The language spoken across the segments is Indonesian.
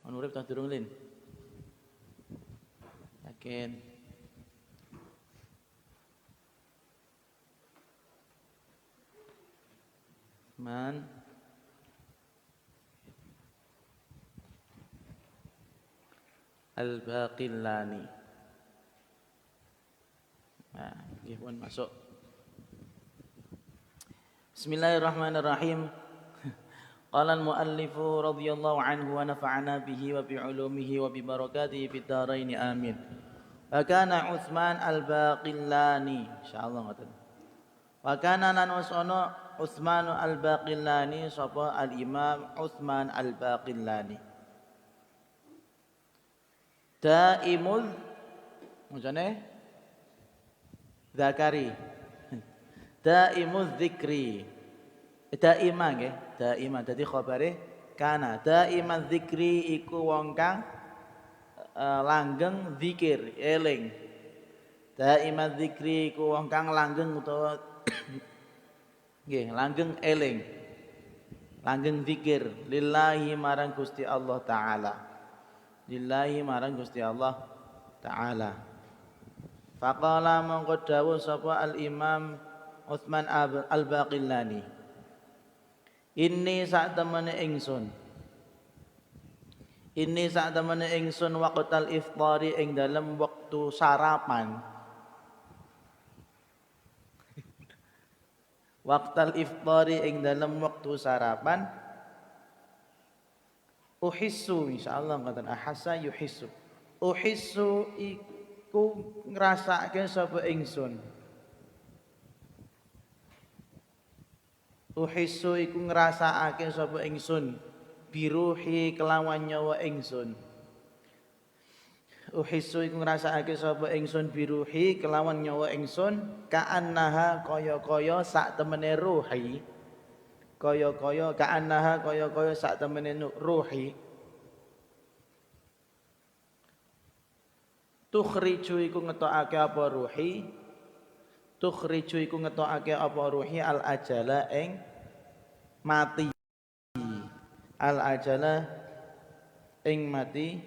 Ono urip ta durung Lin? Yakin. Man Al-Baqillani. Nah, nggih pun masuk. Bismillahirrahmanirrahim. Qala al-muallif radhiyallahu anhu wa nafa'ana bihi wa bi 'ulumihi wa bi barakatihi fid dharain amin. Wa kana Utsman al-Baqillani, insyaallah ngoten. Wa kana lan wasono Utsman al-Baqillani sapa al-Imam Utsman al-Baqillani. Daimul macane Zakari. Daimuz dzikri. Daima nggih, daima dadi khabare kana. Daimaz dzikri iku wong kang langgeng zikir, eling. Daimaz dzikri iku wong kang langgeng utawa nggih, langgeng eling. Langgeng zikir lillahi marang Gusti Allah taala. Lillahi marang Gusti Allah taala. Faqala mongko dawuh sapa al-Imam Utsman al-Baqillani. Inni sak temene ingsun. Inni sak temene ingsun waqtal iftari ing dalem wektu sarapan. Waqtal iftari ing dalem wektu sarapan. Uhissu insyaallah ngoten ahassa yuhissu. Uhissu iku ngrasake sapa ingsun. Uhissu iku ngrasakake sapa ingsun biruhi kelawan nyawa ingsun. Uhissu iku ngrasakake sapa ingsun biruhi kelawan nyawa ingsun ka'annaha kaya-kaya sak temene ruhi. Kaya-kaya ka'annaha kaya-kaya sak temene ruhi. Tukhriju iku ngetokake apa ruhi? Tukhriju iku ngetokake apa ruhi al ajala ing mati. Al ajala ing mati.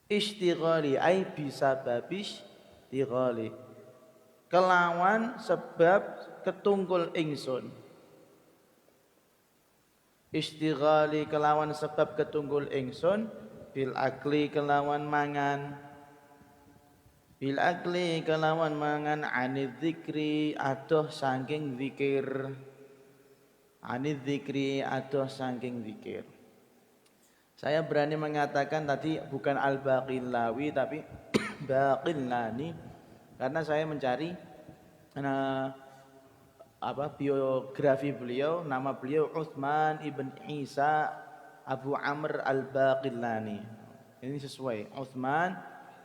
Istighali ai bisa babis tighali. Kelawan sebab ketunggul ingsun. Istighali kelawan sebab ketunggul ingsun bil akli kelawan mangan. Bil akli kelawan mangan anid dzikri adoh saking zikir. Anid dzikri adoh saking zikir. Saya berani mengatakan tadi bukan al-Baqillawi tapi Baqillani karena saya mencari biografi beliau, nama beliau Utsman ibn Isa Abu Amr al-Baqillani. Ini sesuai Utsman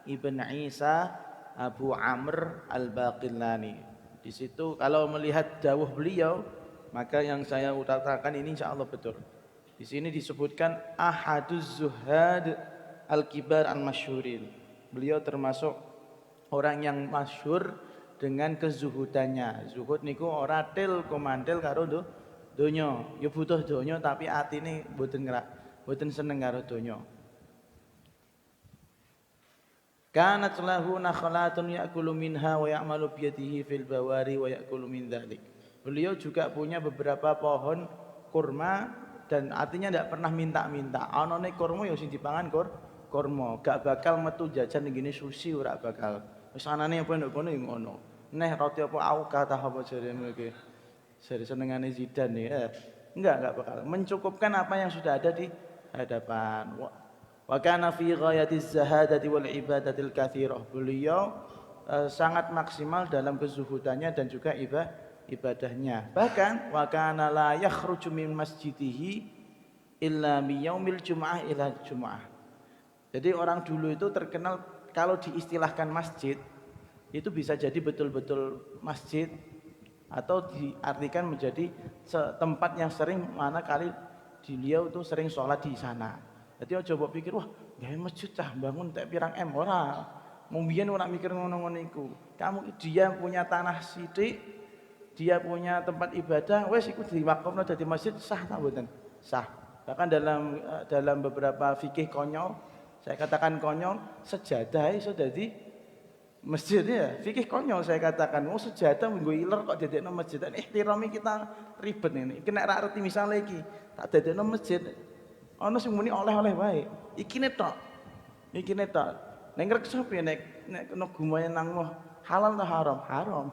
ibn Isa Abu Amr al-Baqillani. Di situ kalau melihat dawuh beliau, maka yang saya utarakan ini insyaallah betul. Di sini disebutkan ahaduz zuhad al-kibar al-masyhurin. Beliau termasuk orang yang masyhur dengan kezuhudannya. Zuhud niku ora til komandel karo donya. Ya butuh donya tapi atine mboten seneng karo donya. Kanat lahu nakhlatun ya'kulu minha wa ya'malu biyadihi fil bawari wa ya'kulu min dzalik. Beliau juga punya beberapa pohon kurma dan artinya tidak pernah minta-minta. Anane kurma ya sing dipangan kurma, gak bakal metu jajan ngene sushi ora bakal. Wis anane apa nduk kono ya ngono. Neh roti apa au kata apa jarene iki. Jare senengane Zidane ya. Enggak bakal. Mencukupkan apa yang sudah ada di hadapan. Wa kana fi ghayatiz zahadati wal ibadatil katsirah. Beliau sangat maksimal dalam kezuhudannya dan juga ibadahnya. Bahkan wa kana la yakhruju min masjidihi illa mi yaumil jumu'ah ila jumu'ah. Jadi orang dulu itu terkenal kalau diistilahkan masjid itu bisa jadi betul-betul masjid atau diartikan menjadi tempat yang sering mana kali beliau itu sering sholat di sana. Jadi coba pikir, wah gawe masjid cah bangun tak pirang M ora. Mumbiyen ora mikir ngono-ngono iku. Dia punya tanah sithik, dia punya tempat ibadah, wis iku diwakafno dadi masjid sah ta mboten? Sah. Bahkan dalam beberapa fikih konyol, saya katakan konyol, sejadah iso dadi masjid ya. Fikih konyol saya katakan, oh sejadah nggo iler kok dadekno masjid. Ihtirami kita ribet ini. Iki nek ra arti misale iki, tak dadekno masjid. Ana sing muni oleh-oleh wae. Iki netok. Iki netok. Nek ngrekso piye nek kena gumayan nang halal atau haram? Haram.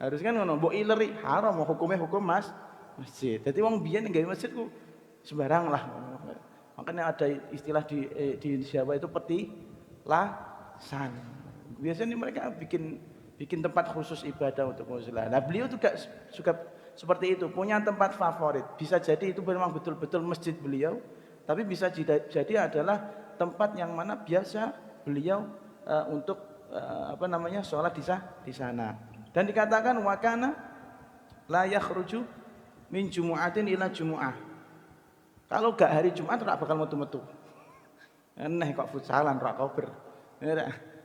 Harus kan ngono, mbok ileri haram, hukumnya hukum masjid. Jadi wong biyen nggawe masjid ku sembarang lah. Makanya ada istilah di Jawa itu petilasan. Biasanya mereka bikin tempat khusus ibadah untuk muslim. Nah, beliau juga suka seperti itu, punya tempat favorit. Bisa jadi itu memang betul-betul masjid beliau, tapi bisa jadi adalah tempat yang mana biasa beliau untuk sholat di sana. Dan dikatakan wakana la yakhruju min jumu'atin ila jumu'ah. Kalau gak hari Jumat ora bakal metu-metu. Aneh kok futsalan ora kober.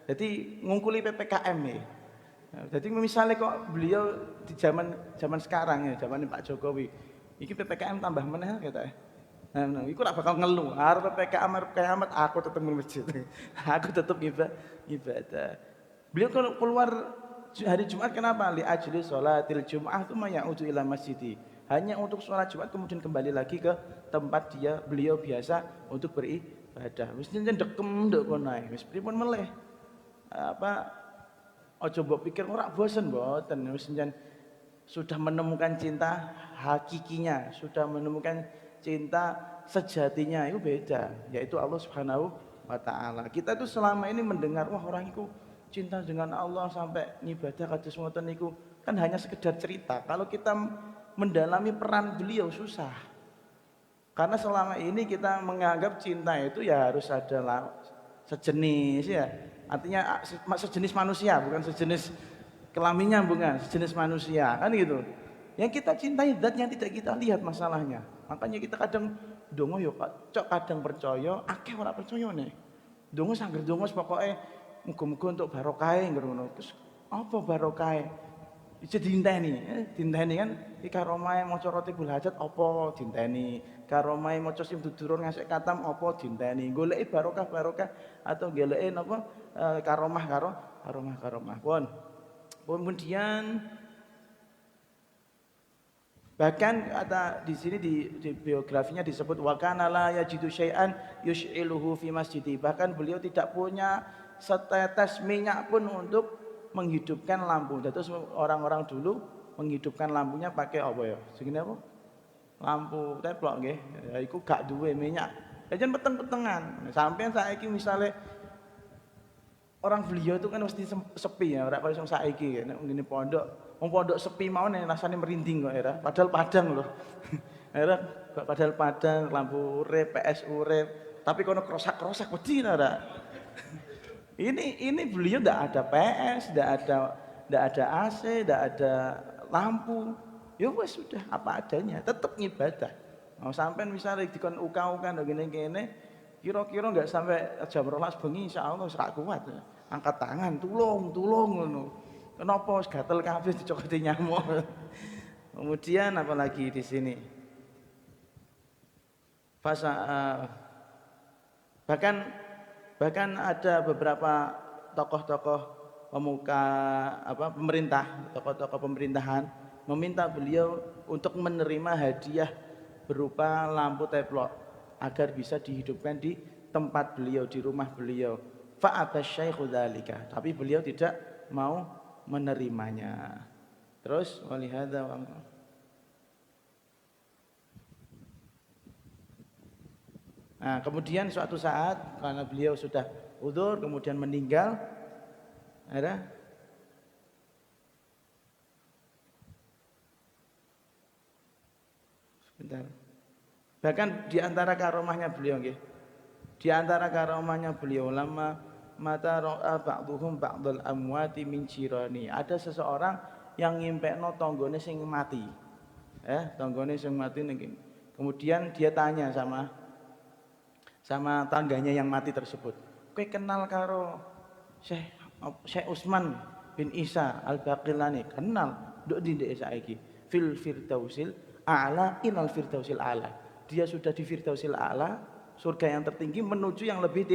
Jadi ngungkuli PPKM ya. Jadi misalnya kok beliau di zaman sekarang ya, zaman Pak Jokowi, iki PPKM tambah meneh kata. Nah, iku ora bakal ngeluh. Arep PPKM aku tetep di masjid. Aku tetep ibadah. Beliau kalau keluar hari Jumat kenapa? Li ajli sholatil Jum'ah tsumma ya'udu ila masjidi. Hanya untuk sholat Jumat kemudian kembali lagi ke tempat beliau biasa untuk beribadah. Wis njen dekem nduk kono ae. Wis pripun meleh. Ojo mbok pikir ora bosen mboten. Wis njen sudah menemukan cinta hakikinya, sudah menemukan cinta sejatinya itu beda, yaitu Allah Subhanahu wa taala. Kita tuh selama ini mendengar wah orang itu cinta dengan Allah sampai ngibadah kados ngoten niku kan hanya sekedar cerita. Kalau kita mendalami peran beliau susah. Karena selama ini kita menganggap cinta itu ya harus ada sejenis ya. Artinya sejenis manusia, bukan sejenis kelaminnya, bukan sejenis manusia, kan gitu. Yang kita cintai zat yang tidak kita lihat masalahnya. Makanya kita kadang dongo yo cok kadang percaya, akeh ora percaya nih. Dongo sangger dongo pokoke muga-muga untuk barokah ngono. Terus apa barokah? Bisa dinteni kan iki karomahe maca Rotibul Hajat apa dinteni, karomahe maca sim dudurun ngasih katam apa dinteni, goleki barokah atau goleki napa karomah. Kemudian bahkan kata di sini di biografinya disebut wa kana la yajidu syai'an yush'iluhu fi masjidi. Bahkan beliau tidak punya setetes minyak pun untuk menghidupkan lampu. Terus orang-orang dulu menghidupkan lampunya pakai apa ya? Segini apa? Lampu teplok nggih. Ya iku gak duwe minyak. Jajan peteng-petengan. Sampeyan saiki misale orang beliau itu kan mesti sepi ya, ora kaya sing saiki nek ngene pondok. Wong pondok sepi mawon rasane merinding kok era. Padahal padang loh. Era padahal padang, lampu urip, PS urip. Tapi kono krosak-krosak wedi ora. Ini beliau tidak ada PS, tidak ada AC, tidak ada lampu. Ya wes sudah apa adanya, tetap ngibadah. Mau sampai misalnya dikon uka-uka gini-gini, kira-kira nggak sampai jam 12 bengi insyaallah serak kuat. Angkat tangan, tulung ngono. Kenapa gatel kabeh dicokoti nyamuk. Kemudian apalagi di sini. Bahkan ada beberapa tokoh-tokoh pemuka pemerintah, tokoh-tokoh pemerintahan meminta beliau untuk menerima hadiah berupa lampu teplok agar bisa dihidupkan di tempat beliau, di rumah beliau. Fa'ata syaikhu dzalika, tapi beliau tidak mau menerimanya. Terus walihada Nah, kemudian suatu saat karena beliau sudah udzur kemudian meninggal, ada sebentar. Bahkan di antara karomahnya beliau nggih. Di antara karomahnya beliau lama mata ra'a ba'dhum ba'dal amwati min jirani. Ada seseorang yang ngimpekno tanggane sing mati. Tanggane sing mati niki. Kemudian dia tanya sama tangganya yang mati tersebut. Kowe kenal karo Syekh Utsman bin Isa Al-Baqillani? Kenal. Nduk ndi ndek saiki? Fil firdausil a'la ilal firdausil a'la. dia sudah di Firdausil A'la, surga yang tertinggi menuju yang lebih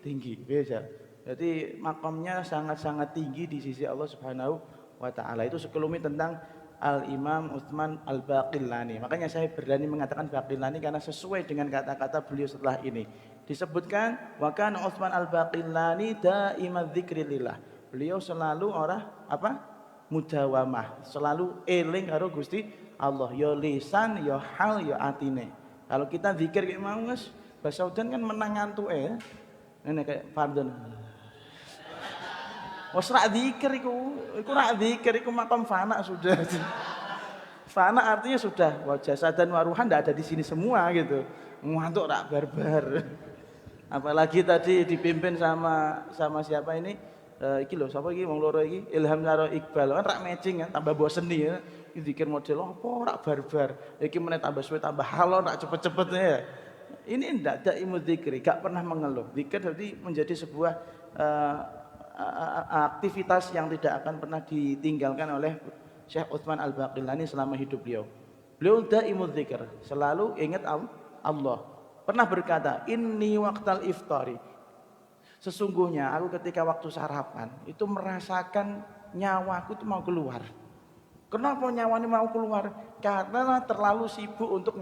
tinggi. Bisa. Jadi makamnya sangat-sangat tinggi di sisi Allah Subhanahu wa taala. Itu sekelumit tentang Al-Imam Utsman Al-Baqillani. Makanya saya berani mengatakan Baqillani karena sesuai dengan kata-kata beliau setelah ini. Disebutkan wa kana Utsman Al-Baqillani daimaz dzikri lillah. Beliau selalu orang apa? Mudawamah, selalu eling karo Gusti Allah, ya lisan, ya hal, ya atine. Kalau kita zikir kayak mau Mas, bahasa udan kan menang ngantuke. Ngene kayak pardon. Wes rak zikir iku rak zikir iku makam fana sudah. Fana artinya sudah jasad dan waruhan ndak ada di sini semua gitu. Ngantuk rak barbar. Apalagi tadi dipimpin sama siapa ini? Iki lho sapa iki wong loro iki Ilham karo Iqbal kan rak matching kan tambah bosen nih ya. Iki zikir model apa rak barbar. Iki meneh tambah suwe tambah halon rak cepet-cepet ya. Ini ndak ada ilmu zikri, gak pernah mengeluh. Zikir jadi menjadi sebuah aktivitas yang tidak akan pernah ditinggalkan oleh Syekh Utsman Al-Baqillani selama hidup beliau. Beliau daimul zikr, selalu ingat Allah. Pernah berkata, "Inni waqtal iftari." Sesungguhnya aku ketika waktu sarapan itu merasakan nyawaku itu mau keluar. Kenapa nyawanya mau keluar? Karena terlalu sibuk untuk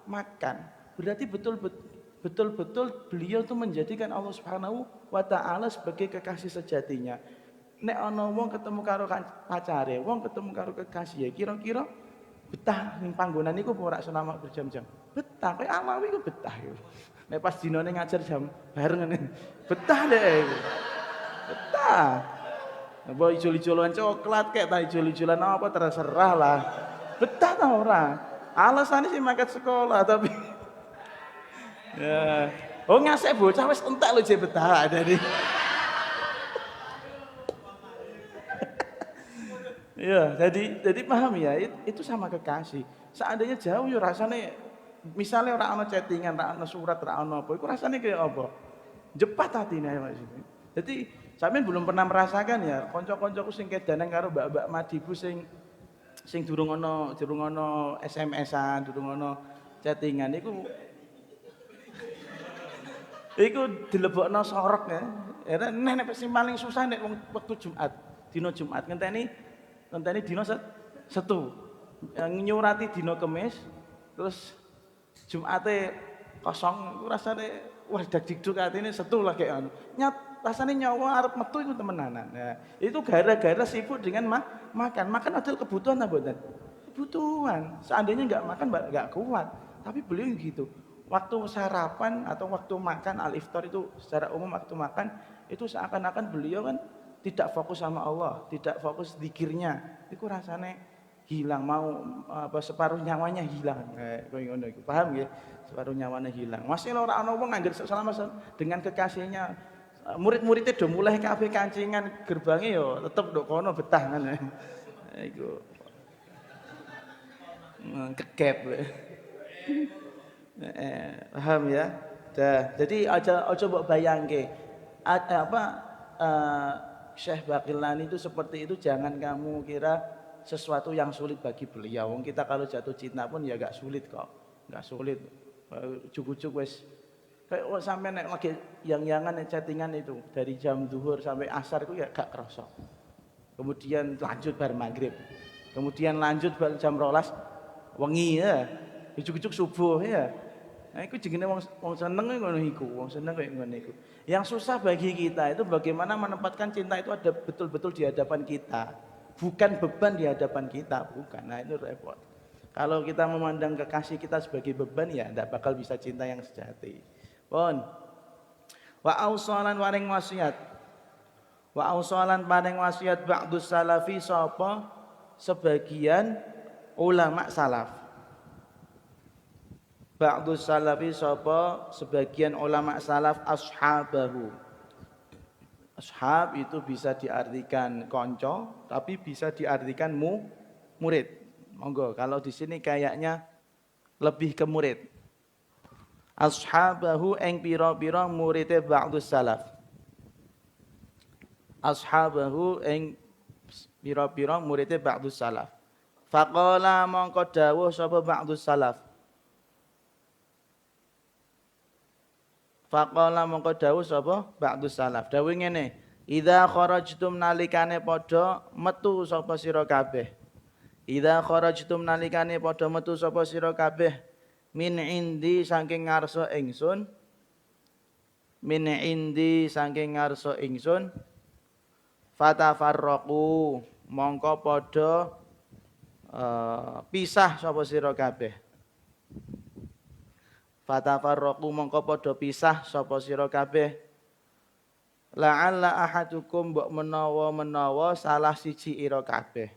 makan. Berarti betul-betul beliau itu menjadikan Allah Subhanahu wa taala sebagai kekasih sejatinya. Nek ana wong ketemu karo pacare, wong ketemu karo kekasih, kira-kira betah ning panggonan iku ora selama berjam-jam. Betah, kayak Alawi iku betah iku. Nek pas dinane ngajar jam bareng ngene. Betah deh. Betah. Apa ijol-ijolan coklat kayak ta ijol-ijolan apa terserah lah. Betah ta ora? Alasannya sih makat sekolah tapi ya. Oh ngasih bocah wis entek lho jek betah dari. Ya, jadi paham ya, itu sama kekasih. Seandainya jauh ya rasanya misalnya orang ana chattingan, orang ana surat, orang ana apa, itu rasanya kayak apa? Jepat hatine Mas. Jadi sampean belum pernah merasakan ya, kanca-kancaku sing kedanan karo mbak-mbak Madibu sing durung ana SMS-an, durung ana chattingan iku dilebokno sorok ya. Ya nek sing paling susah nek wektu Jumat, dina Jumat ngenteni dina Setu. Yang nyurati dina Kemis, terus Jumate kosong, iku rasane wah dagdikduk atine Setu lah kayak anu. Rasane nyawa arep metu iku temenanan. Nah, itu gara-gara sibuk dengan makan. Makan adalah kebutuhan ta mboten? Kebutuhan. Seandainya enggak makan enggak kuat. Tapi beliau gitu. Waktu sarapan atau waktu makan al-iftar itu secara umum waktu makan itu seakan-akan beliau kan tidak fokus sama Allah, tidak fokus zikirnya. Itu rasanya hilang, mau separuh nyawanya hilang. Koyo ngono iku. Paham nggih? Separuh nyawanya hilang. Masih ora ana wong angger selama dengan kekasihnya. Murid-muridnya do mulai kabeh kancingan gerbangnya yo tetep nduk kono betah ngene. Iku. Kegep. Paham ya? Jadi aja mbok bayangke Syekh Baqillani itu seperti itu, jangan kamu kira sesuatu yang sulit bagi beliau. Kita kalau jatuh cinta pun ya gak sulit kok. Gak sulit. Cukup wes kayak sampai nek lagi yang-yangan chattingan itu dari jam zuhur sampai asar itu ya gak kerasa. Kemudian lanjut bar maghrib. Kemudian lanjut bar jam 12 wengi ya. Cukup subuh ya. Nah, itu jenenge wong seneng ngono iku, wong seneng kayak ngono iku. Yang susah bagi kita itu bagaimana menempatkan cinta itu ada betul-betul di hadapan kita, bukan beban di hadapan kita, bukan. Nah, itu repot. Kalau kita memandang kekasih kita sebagai beban ya enggak bakal bisa cinta yang sejati. Pun. Wa ausalan waring wasiat. Wa ausalan paring wasiat ba'dus salafi sapa sebagian ulama salaf. Ba'dus salafi sapa sebagian ulama salaf ashabahu. Ashab itu bisa diartikan konco, tapi bisa diartikan murid. Monggo, kalau di sini kayaknya lebih ke murid. Ashabahu ing pira-pira murite ba'dus salaf. Ashabahu ing pira-pira murite ba'dus salaf. Faqala mongko dawuh sapa ba'dus salaf. Faqala mongko dawuh sapa ba'du salaf. Dawuh ngene, idza kharajtum nalikane padha metu sapa sira kabeh. Idza kharajtum nalikane padha metu sapa sira kabeh min indi saking ngarsa ingsun. Min indi saking ngarsa ingsun. Fatafarraqu mongko padha pisah sapa sira kabeh. Fatafarraqu mongko padha pisah sapa sira kabeh. La'alla ahadukum mbok menawa salah siji ira kabeh.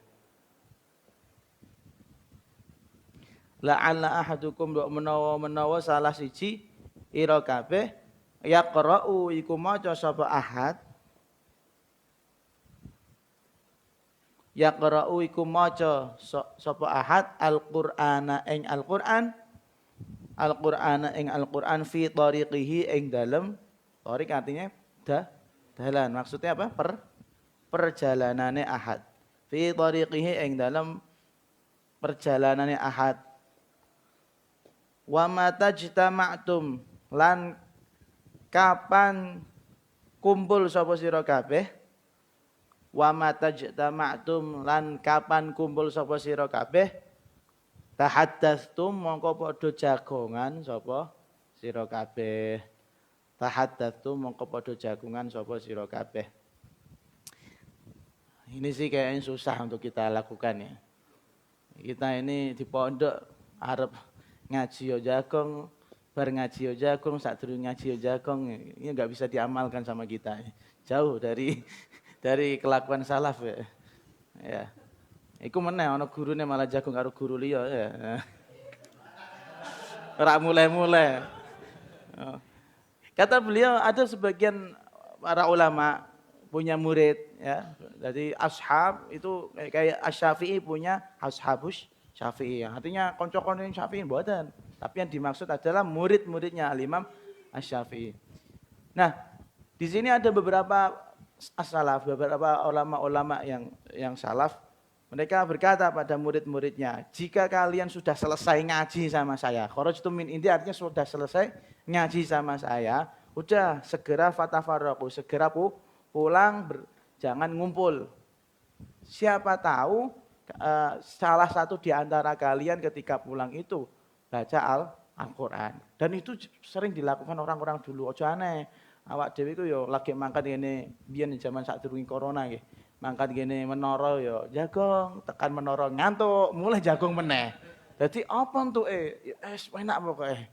La'alla ahadukum mbok menawa salah siji ira kabeh yaqra'u iku maca sapa ahad. Yaqra'u iku maca sapa ahad al-Qur'ana ing Al-Qur'an. Al-Qur'ana ing Al-Qur'an fi tariqihi ing dalem. Tariq artinya dalan. Maksudnya apa? Perjalanane ahad. Fi tariqihi ing dalem perjalanane ahad. Wa matajtama'tum lan kapan kumpul sapa sira kabeh. Wa matajtama'tum lan kapan kumpul sapa sira kabeh. Tahaddatstum mongko padha jagongan sapa sira kabeh. Tahaddatstum mongko padha jagongan sapa sira kabeh. Ini sih kayaknya susah untuk kita lakukan ya. Kita ini di pondok arep ngaji yo jagong, bar ngaji yo jagong, sadurunge ngaji yo jagong. Ini enggak bisa diamalkan sama kita. Jauh dari kelakuan salaf ya. Ya. Iku meneh ana gurune malah jagung karo guru liya ya. Ora mulai-mulai. Kata beliau ada sebagian para ulama punya murid ya. Jadi ashab itu kayak Asy-Syafi'i punya ashabus Syafi'i. Artinya kanca-kanca Syafi'i mboten. Tapi yang dimaksud adalah murid-muridnya Al-Imam Asy-Syafi'i. Nah, di sini ada beberapa as-salaf, beberapa ulama-ulama yang salaf. Mereka berkata pada murid-muridnya, jika kalian sudah selesai ngaji sama saya, kharajtum min indi artinya sudah selesai ngaji sama saya, udah segera fatafarraqu, segera pulang, jangan ngumpul. Siapa tahu salah satu di antara kalian ketika pulang itu baca Al-Qur'an. Dan itu sering dilakukan orang-orang dulu. Ojo aneh, awak dhewe iku yo lagi mangkat ngene biyen zaman sadurunge corona nggih. Mangkat gini menara ya jagong, tekan menara ngantuk, mulai jagong meneh. Jadi apa untuk enak pokoknya.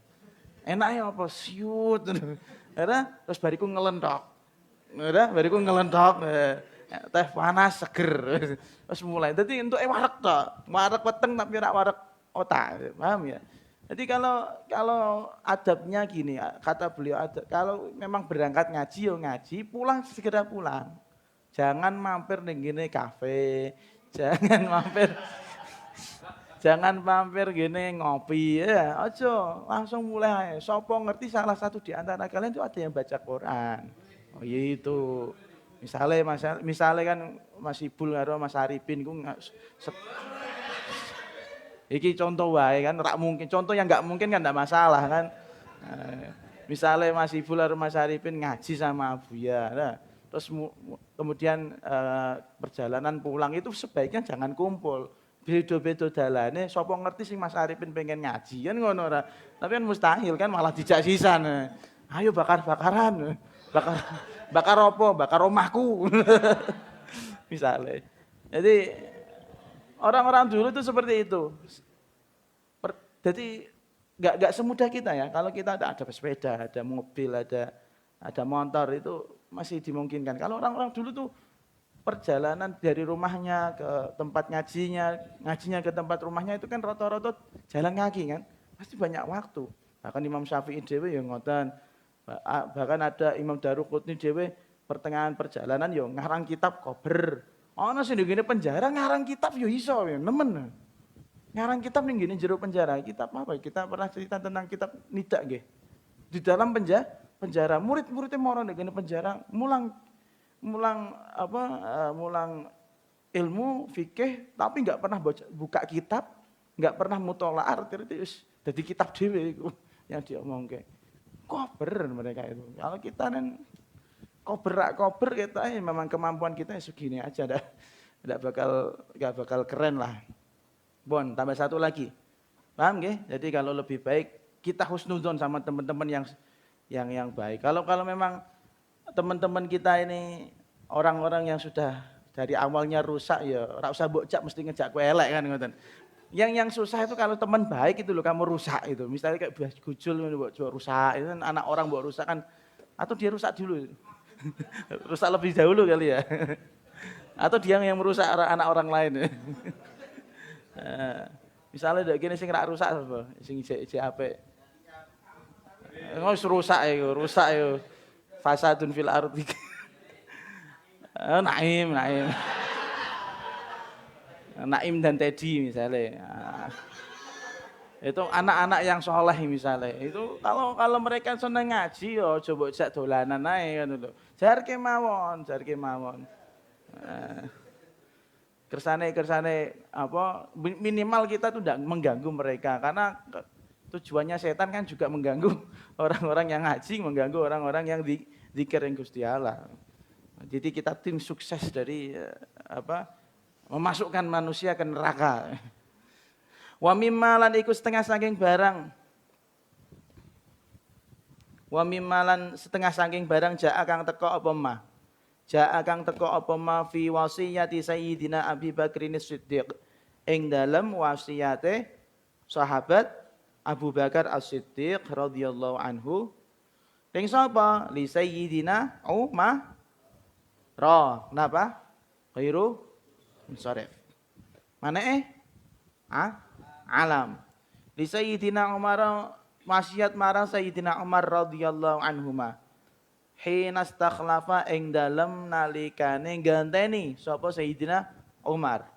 Enaknya apa siut. Terus bariku ngelentok. Bariku ngelentok. Teh panas seger. Terus mulai. Jadi untuk warek tok. Warek weteng tapi ora warek otak. Paham ya? Jadi kalau adabnya gini, kata beliau kalau memang berangkat ngaji ya ngaji, pulang segera pulang. Jangan mampir ning gini kafe, jangan mampir gini ngopi ya. Aja langsung mulai. Sopo ngerti salah satu di antara kalian itu ada yang baca Quran. Oh iya itu. Misalnya kan Mas Ibul karo Mas Arifin ku iki contoh wae kan ora mungkin. Contoh yang enggak mungkin kan enggak masalah kan. Misalnya Mas Ibul karo Mas Arifin ngaji sama Abuya. Nah, terus kemudian perjalanan pulang itu sebaiknya jangan kumpul. Beda-beda dalane, sapa ngerti sing Mas Arifin pengen ngaji kan ngono ora. Tapi kan mustahil kan malah dijak sisan. Ayo bakar-bakaran. Bakar apa? Bakar omahku. Misalnya. Jadi orang-orang dulu itu seperti itu. Jadi enggak semudah kita ya. Kalau kita ada sepeda, ada mobil, ada motor itu masih dimungkinkan. Kalau orang-orang dulu tuh perjalanan dari rumahnya ke tempat ngajinya ke tempat rumahnya itu kan rata-rata jalan kaki kan. Pasti banyak waktu. Bahkan Imam Syafi'i dhewe ya ngoten. Bahkan ada Imam Daruqutni dhewe pertengahan perjalanan ya ngarang kitab kober. Ana sing ngene penjara ngarang kitab ya iso ya nemen. Ngarang kitab ning ngene jero penjara. Kitab apa? Kita pernah cerita tentang kitab Nida nggih. Di dalam penjara murid-muridnya mau orang dengan penjara mulang ilmu fikih tapi nggak pernah buka kitab, nggak pernah mutolaah, jadi kitab dhewe iku yang diomongke. Kober mereka itu. Kalau kita kan kober kita memang kemampuan kita segini aja, nggak bakal keren lah. Bon, tambah satu lagi. Paham nggih? Jadi kalau lebih baik kita husnudzon sama teman-teman yang baik. Kalau memang teman-teman kita ini orang-orang yang sudah dari awalnya rusak ya ora usah mbok jak mesti ngejak kowe elek kan ngoten. Yang susah itu kalau teman baik itu loh kamu rusak itu. Misalnya kayak Bas Gujul mbok rusak, itu kan anak orang mbok rusak kan atau dia rusak dulu. Rusak lebih dahulu kali ya. Atau dia yang merusak anak orang lain. Misalnya dek gini sing rak rusak apa? Sing ijek apik. Wis rusak ya. Fasadun fil ardi. Naim. Naim dan Teddy misalnya. Itu anak-anak yang soleh misalnya. Itu kalau mereka seneng ngaji yo coba jak dolanan ae ngono lho. Jarke mawon. Kersane apa minimal kita tuh tidak mengganggu mereka karena tujuannya setan kan juga mengganggu orang-orang yang ngaji, mengganggu orang-orang yang zikir Gusti Allah. Jadi kita tim sukses dari memasukkan manusia ke neraka. Wa mimma lan iku setengah saking barang. Wa mimma lan setengah saking barang jaa kang teko apa mah. Jaa kang teko apa ma fi wasiyati Sayyidina Abi Bakrin As-Siddiq ing dalem wasiyate sahabat Abu Bakar As-Siddiq radhiyallahu anhu ing sapa li Sayyidina Umar kenapa khairu munsharif mana alam li Sayyidina Umar wasiat marang Sayyidina Umar radhiyallahu anhuma hina stakhlafa ing dalem nalikane ganteni sapa Sayyidina Umar.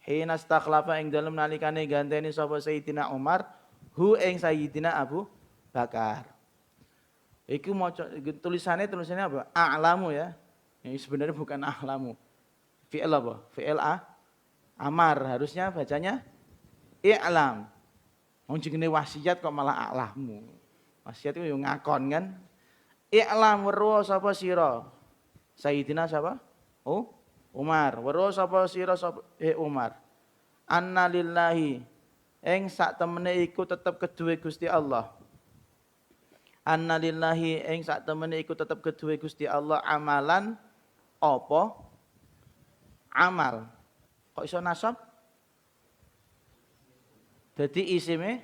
Hina stakhlafa ing dalem nalikane ganteni sapa Sayyidina Umar hu ing Sayyidina Abu Bakar. Iku maca tulisannya apa? A'lamu ya. Yang sebenarnya bukan a'lamu. Fi'il apa? Fi'il amar. Harusnya bacanya i'lam. Wong jenenge wasiat kok malah a'lamu. Wasiat itu yo ngakon kan. I'lam weruh sapa sira? Sayyidina sapa? Umar. Weruh sapa sira Umar? Anna lillahi ing sak temene iku tetep keduwe Gusti Allah. Anna lillahi ing sak temene iku tetep keduwe Gusti Allah amalan apa? Amal. Kok iso nasab? Dadi isime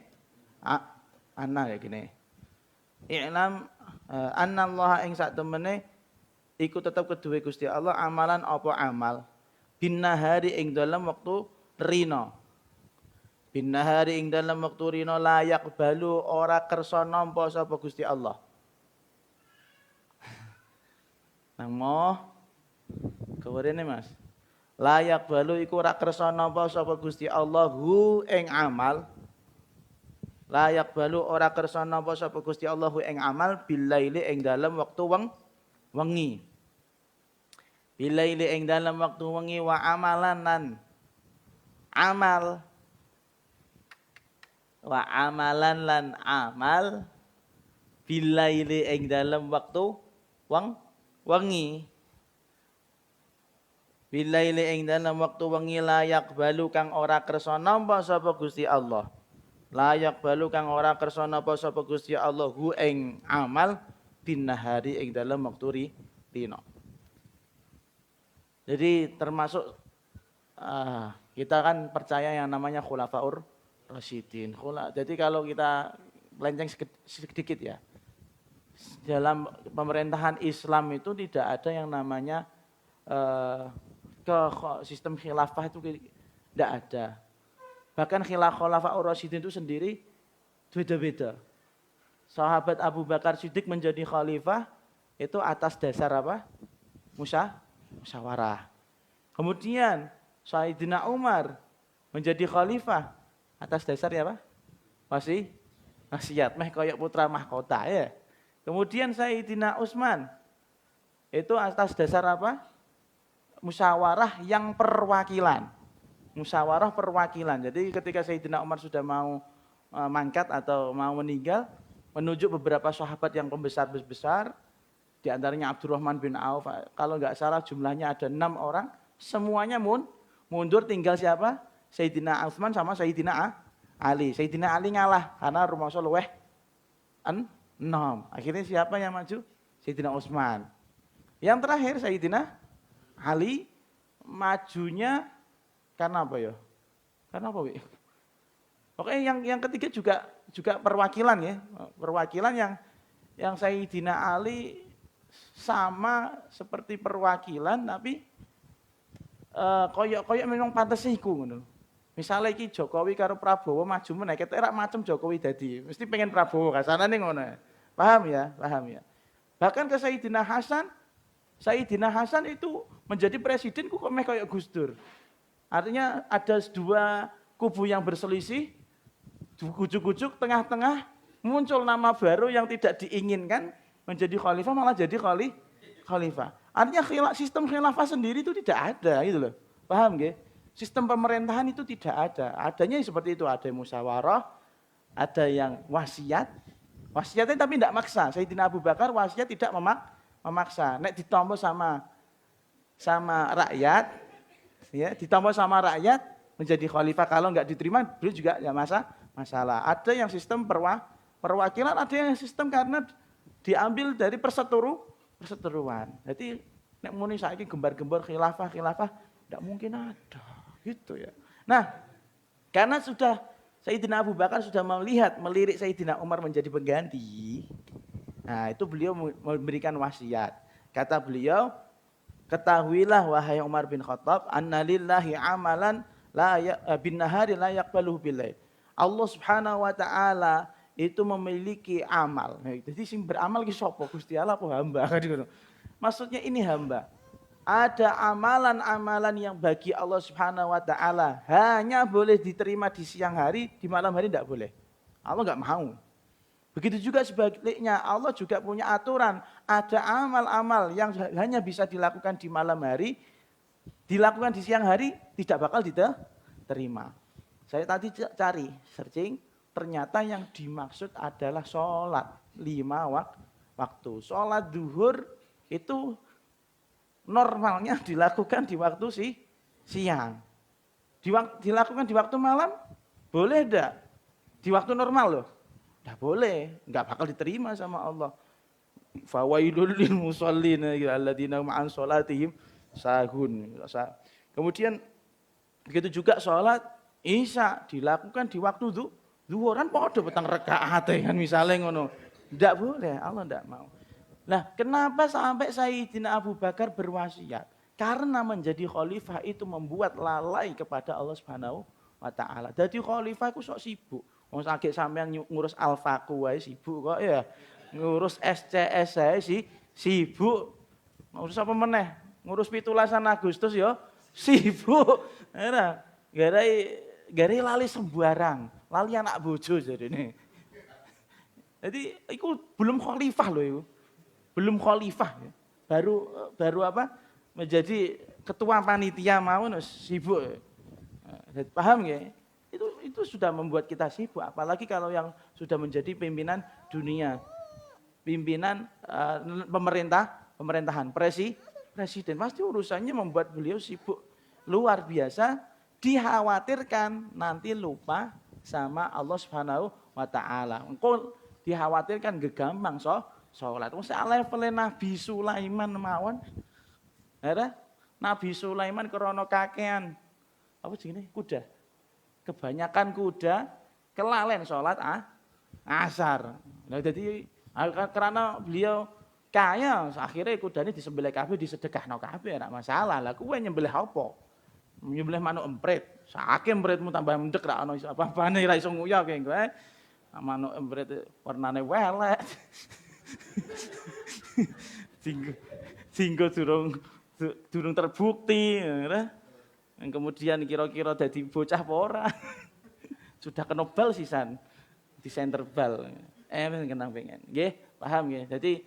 anna ya gini. I'lam annallaha ing sak temene iku tetep keduwe Gusti Allah amalan apa amal binnahari ing dalam waktu rina binnahari ing dalam waktu rina layak balu ora kersa nampa sapa Gusti Allah namo kewerene Mas layak balu iku ora kersa nampa sapa Gusti Allah hu ing amal layak balu ora kersa napa sapa Gusti Allah ing amal bilaili ing dalem wektu wengi. Bilaili ing dalem wektu wengi wa amalan lan amal wa amalan lan amal bilaili ing dalem wektu wengi. Bilaili ing dalem wektu wengi layak balu kang ora kersa nampa sapa Gusti Allah. Layak balu kang ora kersa napa sapa Gusti Allah hu ing amal binahari ing dalem wektu rina. Jadi termasuk kita kan percaya yang namanya khulafaur rasyidin. Jadi kalau kita melenceng sedikit ya. Dalam pemerintahan Islam itu tidak ada yang namanya sistem khilafah itu tidak ada. Bahkan khulafaur rasyidin itu sendiri beda-beda. Sahabat Abu Bakar Siddiq menjadi khalifah itu atas dasar apa? Musyawarah. Kemudian Sayyidina Umar menjadi khalifah atas dasar ya apa? Wasiat, meh koyok putra mahkota ya. Kemudian Sayyidina Utsman itu atas dasar apa? Musyawarah yang perwakilan. Jadi ketika Sayyidina Umar sudah mau mangkat atau mau meninggal, menunjuk beberapa sahabat yang pembesar-besar, di antaranya Abdurrahman bin Auf, kalau nggak salah jumlahnya ada 6 orang, semuanya mundur, tinggal siapa? Sayyidina Utsman sama Sayyidina Ali. Sayyidina Ali ngalah karena rumah luweh 6. Akhirnya siapa yang maju? Sayyidina Utsman. Yang terakhir Sayyidina Ali majunya karena apa ya? Karena apa, Wi? Oke, yang ketiga juga perwakilan ya. Perwakilan yang Sayyidina Ali sama seperti perwakilan tapi koyok memang pantes iku ngono. Misale iki Jokowi karo Prabowo maju meneh ketek rak macem Jokowi dadi, mesti pengen Prabowo kasarane ngono. Paham ya? Bahkan ke Sayyidina Hasan itu menjadi presiden kok meh kayak Gus Dur. Artinya ada dua kubu yang berselisih, kucuk-kucuk tengah-tengah muncul nama baru yang tidak diinginkan menjadi khalifah malah jadi khalifah. Artinya sistem khilafah sendiri itu tidak ada gitu loh. Paham nggih? Sistem pemerintahan itu tidak ada. Adanya seperti itu, ada musyawarah, ada yang wasiat. Wasiatnya tapi tidak maksa. Sayyidina Abu Bakar wasiat tidak memaksa. Nek ditampa sama rakyat, ya, ditampa sama rakyat menjadi khalifah, kalau nggak diterima beliau juga ya masalah. Ada yang sistem perwakilan, ada yang sistem karena diambil dari perseteruan. Jadi nek muni saiki gembar-gembar khilafah tidak mungkin ada, gitu ya. Nah, karena Sayyidina Abu Bakar sudah melirik Sayyidina Umar menjadi pengganti. Nah, itu beliau memberikan wasiat. Kata beliau, ketahuilah wahai Umar bin Khattab, annalillahi amalan bin nahari la yaqbaluhu billail. Allah Subhanahu wa taala itu memiliki amal. Jadi sing beramal ki sapa? Gusti Allah apa hamba? Maksudnya ini hamba. Ada amalan-amalan yang bagi Allah Subhanahu wa taala hanya boleh diterima di siang hari, di malam hari tidak boleh. Allah enggak mau. Begitu juga sebaliknya, Allah juga punya aturan. Ada amal-amal yang hanya bisa dilakukan di malam hari, dilakukan di siang hari tidak bakal diterima. Saya tadi cari, searching, ternyata yang dimaksud adalah sholat 5 waktu. Sholat duhur itu normalnya dilakukan di waktu siang. Dilakukan di waktu malam, boleh enggak? Di waktu normal loh. Enggak boleh, enggak bakal diterima sama Allah. Fawailul lil musallin alladzina ma'an sholatihim sahun. Kemudian begitu juga sholat Isya dilakukan di waktu zuhur kan podo petang rakaat kan misalnya ngono. Enggak boleh, Allah enggak mau. Nah, kenapa sampai Sayyidina Abu Bakar berwasiat? Karena menjadi khalifah itu membuat lalai kepada Allah Subhanahu wa taala. Jadi khalifah ku sok sibuk. Wong sakit sampean ngurus Al-Faqu wae sibuk kok ya. Ngurus SCS saya sibuk. Ngurus apa meneh? Ngurus 17 Agustus ya sibuk. Era gara lali sembarang, lali anak bojo jadine. Jadi itu belum khalifah loh itu. Belum khalifah. Baru apa? Menjadi ketua panitia mau sibuk. Paham ya? Itu sudah membuat kita sibuk, apalagi kalau yang sudah menjadi pimpinan dunia. Pimpinan pemerintahan, presiden pasti urusannya membuat beliau sibuk luar biasa, dikhawatirkan nanti lupa sama Allah Subhanahu wa taala. Engko dikhawatirkan gegampang salat. Wong sak level Nabi Sulaiman mawon. Ada Nabi Sulaiman krana kakean apa jenenge kuda. Kebanyakan kuda kelalen salat asar. Nah jadi karena beliau kaya akhirnya kudanya disembelih kabeh disedekahno kabeh ora masalah. Lah kowe nyembelih apa? Nyembelih manuk emprit. Saking empritmu tambah mendek ra ono apa-apane ra iso nguyah kowe. Manuk emprit warnane welek. Singgo durung terbukti ya. Kemudian kira-kira dadi bocah apa ora. Sudah kena bal sisan. Desain terbal. Kenang pengen. Nggih, paham nggih. Jadi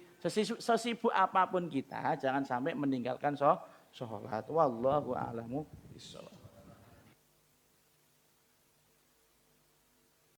sesibuk apapun kita jangan sampai meninggalkan sholat. Wallahu a'lamu bishawab.